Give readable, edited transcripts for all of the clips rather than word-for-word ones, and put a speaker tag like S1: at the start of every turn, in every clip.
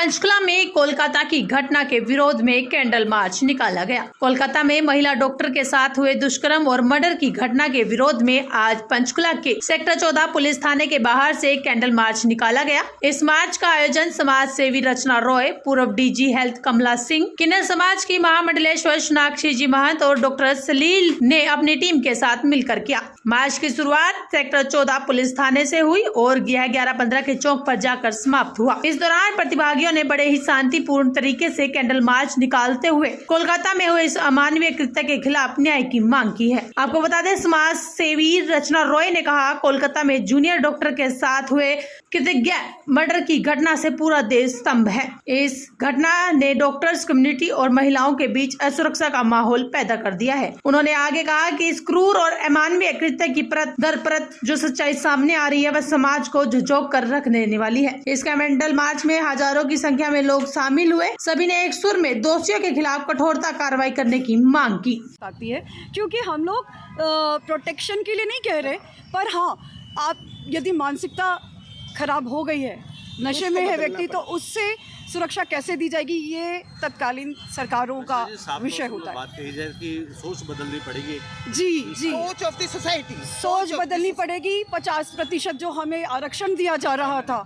S1: पंचकुला में कोलकाता की घटना के विरोध में कैंडल मार्च निकाला गया। कोलकाता में महिला डॉक्टर के साथ हुए दुष्कर्म और मर्डर की घटना के विरोध में आज पंचकुला के सेक्टर 14 पुलिस थाने के बाहर से कैंडल मार्च निकाला गया। इस मार्च का आयोजन समाज सेवी रचना रॉय, पूर्व डीजी हेल्थ कमला सिंह, किन्नर समाज की महामंडलेश्वर सोनाक्षी जी महंत और डॉक्टर सलील ने अपनी टीम के साथ मिलकर किया। मार्च की शुरुआत सेक्टर 14 पुलिस थाने से हुई और यह 11:15 के चौक पर जाकर समाप्त हुआ। इस दौरान प्रतिभागियों ने बड़े ही शांतिपूर्ण तरीके से कैंडल मार्च निकालते हुए कोलकाता में हुए इस अमानवीय कृत्य के खिलाफ न्याय की मांग की है। आपको बता दें, समाज सेवी रचना रॉय ने कहा, कोलकाता में जूनियर डॉक्टर के साथ हुए कृतज्ञ मर्डर की घटना से पूरा देश स्तंभ है। इस घटना ने डॉक्टर्स कम्युनिटी और महिलाओं के बीच असुरक्षा का माहौल पैदा कर दिया है। उन्होंने आगे कहा कि इस क्रूर और अमानवीय कृत्य की परत दर परत जो सच्चाई सामने आ रही है वह समाज को झुझोक कर रख देने वाली है। इस कैंडल मार्च में हजारों की संख्या में लोग शामिल हुए। सभी ने एक सुर में दोषियों के खिलाफ कठोरता कार्रवाई करने की मांग की।
S2: आती है क्योंकि हम लोग प्रोटेक्शन के लिए नहीं कह रहे, पर हाँ, आप यदि मानसिकता खराब हो गई है, नशे में है व्यक्ति, तो उससे सुरक्षा कैसे दी जाएगी, ये तत्कालीन सरकारों का विषय होता है।
S3: बात कही जाए कि सोच बदलनी पड़ेगी।
S2: जी जी,
S4: सोच ऑफ द सोसाइटी,
S2: सोच बदलनी पड़ेगी। 50% जो हमें आरक्षण दिया जा रहा था,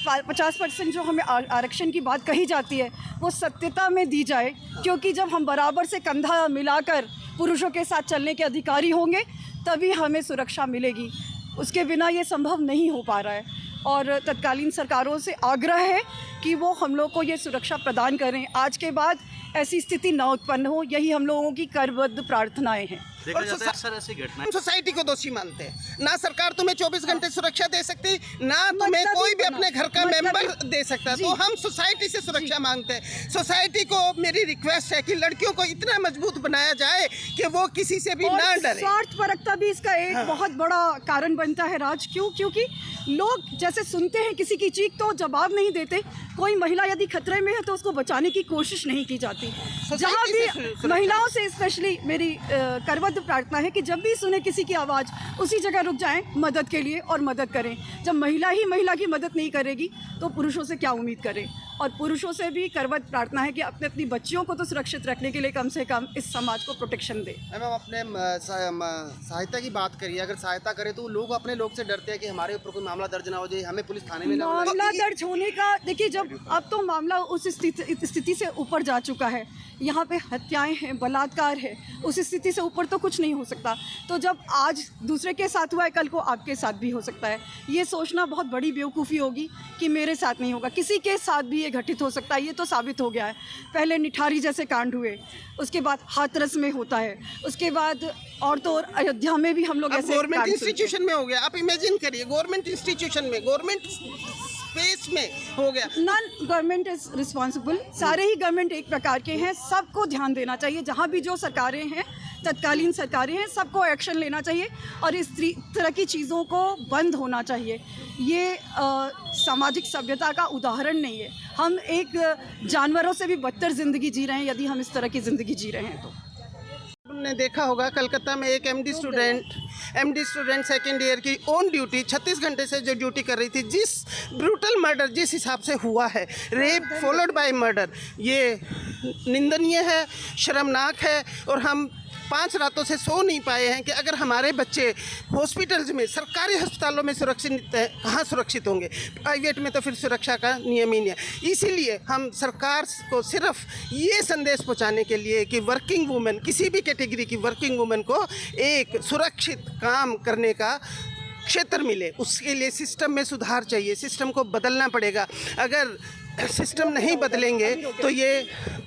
S2: 50% जो हमें आरक्षण की बात कही जाती है, वो सत्यता में दी जाए, क्योंकि जब हम बराबर से कंधा मिलाकर पुरुषों के साथ चलने के अधिकारी होंगे तभी हमें सुरक्षा मिलेगी। उसके बिना ये संभव नहीं हो पा रहा है और तत्कालीन सरकारों से आग्रह है कि वो हम लोग को ये सुरक्षा प्रदान करें। आज के बाद ऐसी स्थिति न उत्पन्न हो, यही हम लोगों की करबद्ध प्रार्थनाएं हैं।
S3: देखा जाता है अक्सर ऐसी घटनाएं
S4: सोसाइटी को दोषी मानते हैं। ना सरकार तुम्हें 24 घंटे सुरक्षा दे सकती, ना तुम्हें कोई भी अपने घर का मेंबर दे सकता। तो हम सोसाइटी से सुरक्षा मांगते हैं। सोसाइटी को मेरी रिक्वेस्ट है कि लड़कियों को इतना मजबूत बनाया जाए कि वो किसी से भी ना डरे।
S2: स्वार्थपरकता भी इसका एक बहुत बड़ा कारण बनता है राज। क्योंकि लोग जैसे सुनते हैं किसी की चीख तो जवाब नहीं देते। कोई महिला यदि खतरे में है तो उसको बचाने की कोशिश नहीं की जाती। जहाँ भी महिलाओं से स्पेशली मेरी करबद्ध प्रार्थना है कि जब भी सुने किसी की आवाज़, उसी जगह रुक जाएं मदद के लिए और मदद करें। जब महिला ही महिला की मदद नहीं करेगी तो पुरुषों से क्या उम्मीद करें। और पुरुषों से भी करबद्ध प्रार्थना है कि अपने अपनी बच्चियों को तो सुरक्षित रखने के लिए कम से कम इस समाज को प्रोटेक्शन दे।
S4: मैम, अपने सहायता की बात करिए। अगर सहायता करें तो लोग अपने लोग से डरते हैं कि हमारे ऊपर कोई मामला दर्ज ना हो जाए, हमें पुलिस थाने में ना बुलाए।
S2: मामला दर्ज होने का देखिए, जब अब तो मामला उस स्थिति से ऊपर जा चुका है। यहाँ पे हत्याएं हैं, बलात्कार है, उस स्थिति से ऊपर तो कुछ नहीं हो सकता। तो जब आज दूसरे के साथ हुआ है, कल को आपके साथ भी हो सकता है। ये सोचना बहुत बड़ी बेवकूफ़ी होगी कि मेरे साथ नहीं होगा, किसी के साथ भी ये घटित हो सकता है। ये तो साबित हो गया है। पहले निठारी जैसे कांड हुए, उसके बाद हाथरस में होता है, उसके बाद और तो और अयोध्या में भी हम लोग ऐसे
S4: गवर्नमेंट इंस्टीट्यूशन में हो गया। आप इमेजिन करिए, गवर्नमेंट इंस्टीट्यूशन में, गवर्नमेंट स्पेस में हो गया।
S2: Non government is responsible. सारे ही गवर्नमेंट एक प्रकार के हैं, सबको ध्यान देना चाहिए। जहाँ भी जो सरकारें हैं, तत्कालीन सरकारें हैं, सबको एक्शन लेना चाहिए और इस तरह की चीज़ों को बंद होना चाहिए। ये सामाजिक सभ्यता का उदाहरण नहीं है। हम एक जानवरों से भी बदतर ज़िंदगी जी रहे हैं यदि हम इस तरह की ज़िंदगी जी रहे हैं तो।
S4: ने देखा होगा कलकत्ता में एक एमडी स्टूडेंट सेकेंड ईयर की ऑन ड्यूटी 36 घंटे से जो ड्यूटी कर रही थी, जिस ब्रूटल मर्डर जिस हिसाब से हुआ है, रेप फॉलोड बाय मर्डर, ये निंदनीय है, शर्मनाक है। और हम 5 रातों से सो नहीं पाए हैं कि अगर हमारे बच्चे हॉस्पिटल्स में, सरकारी अस्पतालों में सुरक्षित हैं, कहाँ सुरक्षित होंगे। प्राइवेट में तो फिर सुरक्षा का नियम ही नहीं है। इसीलिए हम सरकार को सिर्फ ये संदेश पहुंचाने के लिए कि वर्किंग वुमेन, किसी भी कैटेगरी की वर्किंग वुमेन को एक सुरक्षित काम करने का क्षेत्र मिले, उसके लिए सिस्टम में सुधार चाहिए। सिस्टम को बदलना पड़ेगा। अगर सिस्टम नहीं बदलेंगे तो ये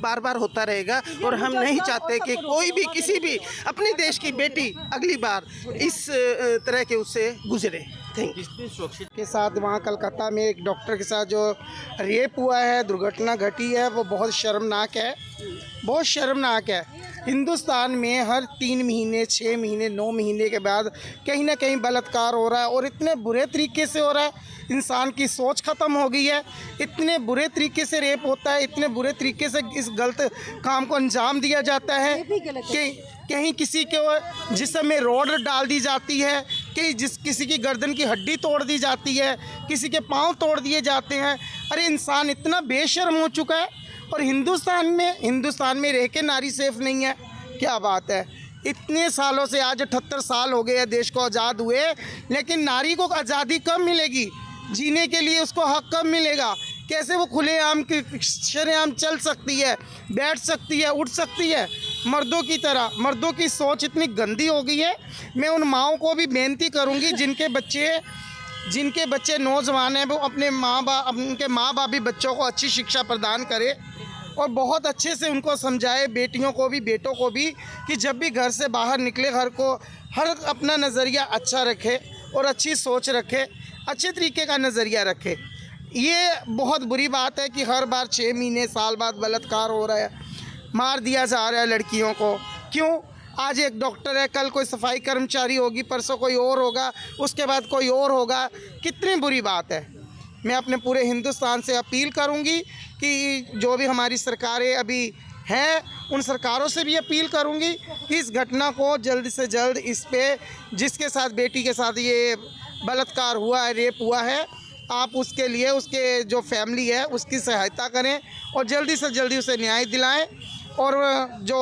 S4: बार बार होता रहेगा और हम नहीं चाहते कि कोई भी किसी भी अपने देश की बेटी अगली बार इस तरह के उससे गुजरे। Thank you.
S5: के साथ वहाँ कलकत्ता में एक डॉक्टर के साथ जो रेप हुआ है, दुर्घटना घटी है, वो बहुत शर्मनाक है, बहुत शर्मनाक है। हिंदुस्तान में हर 3 महीने, 6 महीने, 9 महीने के बाद कहीं ना कहीं बलात्कार हो रहा है और इतने बुरे तरीके से हो रहा है। इंसान की सोच ख़त्म हो गई है। इतने बुरे तरीके से रेप होता है, इतने बुरे तरीके से इस गलत काम को अंजाम दिया जाता है कि कहीं किसी के जिस्म में रॉड डाल दी जाती है, कि किसी की गर्दन की हड्डी तोड़ दी जाती है, किसी के पाँव तोड़ दिए जाते हैं। अरे इंसान इतना बेशर्म हो चुका है। और हिंदुस्तान में रह के नारी सेफ नहीं है, क्या बात है। इतने सालों से, आज 78 साल हो गए हैं देश को आज़ाद हुए, लेकिन नारी को आज़ादी कब मिलेगी? जीने के लिए उसको हक कब मिलेगा? कैसे वो खुलेआम शरेआम चल सकती है, बैठ सकती है, उठ सकती है मर्दों की तरह? मर्दों की सोच इतनी गंदी हो गई है। मैं उन माओं को भी बेनती करूंगी जिनके बच्चे नौजवान हैं, वो उनके माँ बाप भी बच्चों को अच्छी शिक्षा प्रदान करे और बहुत अच्छे से उनको समझाए, बेटियों को भी बेटों को भी, कि जब भी घर से बाहर निकले हर अपना नज़रिया अच्छा रखे और अच्छी सोच रखे, अच्छे तरीके का नज़रिया रखे। ये बहुत बुरी बात है कि हर बार 6 महीने साल बाद बलात्कार हो रहा है, मार दिया जा रहा है लड़कियों को। क्यों? आज एक डॉक्टर है, कल कोई सफाई कर्मचारी होगी, परसों कोई और होगा, उसके बाद कोई और होगा। कितनी बुरी बात है। मैं अपने पूरे हिंदुस्तान से अपील करूंगी कि जो भी हमारी सरकारें अभी हैं, उन सरकारों से भी अपील करूंगी कि इस घटना को जल्द से जल्द, इस पे जिसके साथ, बेटी के साथ ये बलात्कार हुआ है, रेप हुआ है, आप उसके लिए, उसके जो फैमिली है उसकी सहायता करें और जल्दी से जल्दी उसे न्याय दिलाएं और जो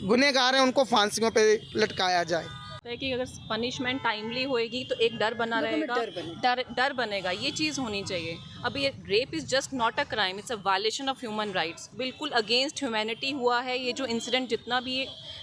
S5: गुनहगार हैं उनको फांसियों पे लटकाया जाए।
S6: है कि अगर पनिशमेंट टाइमली होएगी तो एक डर बना रहेगा, डर बनेगा। ये चीज़ होनी चाहिए। अब ये rape is just not a crime, it's a violation of human rights. बिल्कुल अगेंस्ट ह्यूमैनिटी हुआ है ये जो इंसिडेंट, जितना भी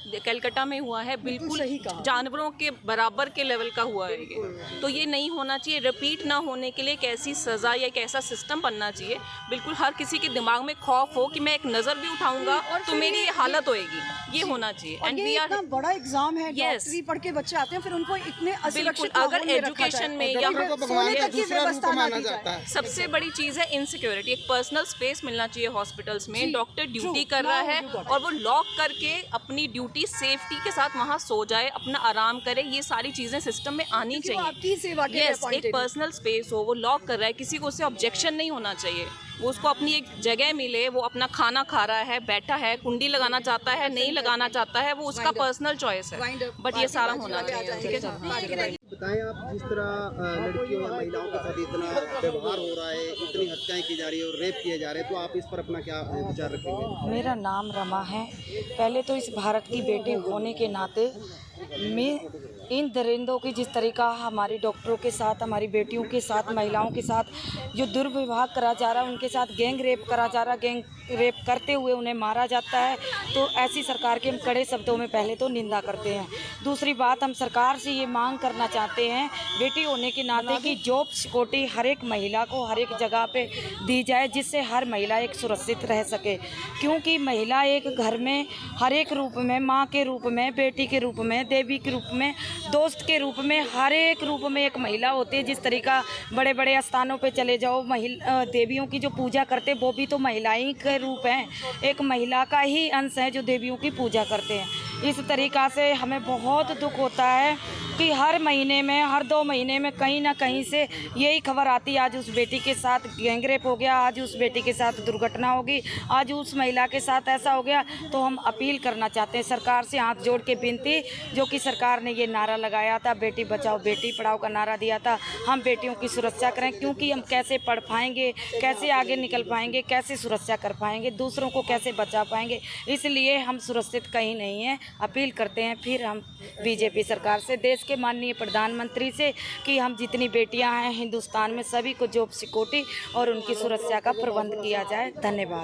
S6: ये कलकत्ता में हुआ है, बिल्कुल जानवरों के बराबर के लेवल का हुआ है ये। तो ये नहीं होना चाहिए। रिपीट ना होने के लिए एक ऐसी सज़ा या एक ऐसा सिस्टम बनना चाहिए, बिल्कुल हर किसी के दिमाग में खौफ हो कि मैं एक नज़र भी उठाऊंगा तो मेरी ये हालत होएगी, ये होना चाहिए।
S2: एंड वी आर बड़ा एग्जाम है, डॉक्टरी पढ़ के बच्चे आते हैं, फिर उनको इतने असुरक्षित
S6: अगर एजुकेशन में या
S2: सोने तक की व्यवस्था ना की जाए।
S6: सबसे बड़ी चीज़ है इनसिक्योरिटी। एक पर्सनल स्पेस मिलना चाहिए हॉस्पिटल्स में। डॉक्टर ड्यूटी कर रहा है और वो लॉक करके अपनी ड्यूटी सेफ्टी के साथ वहाँ सो जाए, अपना आराम करे। ये सारी चीज़ें सिस्टम में आनी चाहिए।
S2: आपकी सेवा के लिए
S6: एक पर्सनल स्पेस हो, वो लॉक कर रहा है, किसी को उससे ऑब्जेक्शन नहीं होना चाहिए। वो उसको अपनी एक जगह मिले, वो अपना खाना खा रहा है, बैठा है, कुंडी लगाना चाहता है, नहीं लगाना चाहता है, वो उसका पर्सनल चॉइस है। बट ये सारा होना चाहिए। ठीक है।
S7: बताएं आप, जिस तरह लड़कियों या महिलाओं के साथ इतना व्यवहार हो रहा है, इतनी हत्याएं की जा रही है और रेप किए जा रहे हैं, तो आप इस पर अपना क्या विचार रखेंगे?
S8: मेरा नाम रमा है। पहले तो इस भारत की बेटी होने के नाते मैं इन दरिंदों की, जिस तरीका हमारी डॉक्टरों के साथ, हमारी बेटियों के साथ, महिलाओं के साथ जो दुर्व्यवहार करा जा रहा है, उनके साथ गैंग रेप करा जा रहा है, गैंग रेप करते हुए उन्हें मारा जाता है, तो ऐसी सरकार के हम कड़े शब्दों में पहले तो निंदा करते हैं। दूसरी बात, हम सरकार से ये मांग करना चाहते हैं, बेटी होने के नाते की जॉब सिक्योरिटी हर एक महिला को हर एक जगह पे दी जाए, जिससे हर महिला एक सुरक्षित रह सके। क्योंकि महिला एक घर में हर एक रूप में, माँ के रूप में, बेटी के रूप में, देवी के रूप में, दोस्त के रूप में, हर एक रूप में एक महिला होती है। जिस तरीका बड़े बड़े स्थानों पे चले जाओ, देवियों की जो पूजा करते, वो भी तो महिलाएं के रूप हैं, एक महिला का ही अंश है जो देवियों की पूजा करते हैं। इस तरीक़ा से हमें बहुत दुख होता है कि हर महीने में, हर 2 महीने में कहीं ना कहीं से यही खबर आती है, आज उस बेटी के साथ गैंगरेप हो गया, आज उस बेटी के साथ दुर्घटना होगी, आज उस महिला के साथ ऐसा हो गया। तो हम अपील करना चाहते हैं सरकार से, हाथ जोड़ के विनती, जो कि सरकार ने ये नारा लगाया था, बेटी बचाओ बेटी पढ़ाओ का नारा दिया था, हम बेटियों की सुरक्षा करें। क्योंकि हम कैसे पढ़ पाएंगे, कैसे आगे निकल पाएंगे, कैसे सुरक्षा कर पाएंगे, दूसरों को कैसे बचा पाएंगे, इसलिए हम सुरक्षित कहीं नहीं हैं। अपील करते हैं फिर हम बीजेपी सरकार से, देश के माननीय प्रधानमंत्री से, कि हम जितनी बेटियां हैं हिंदुस्तान में, सभी को जॉब सिक्योरिटी और उनकी सुरक्षा का प्रबंध किया जाए। धन्यवाद।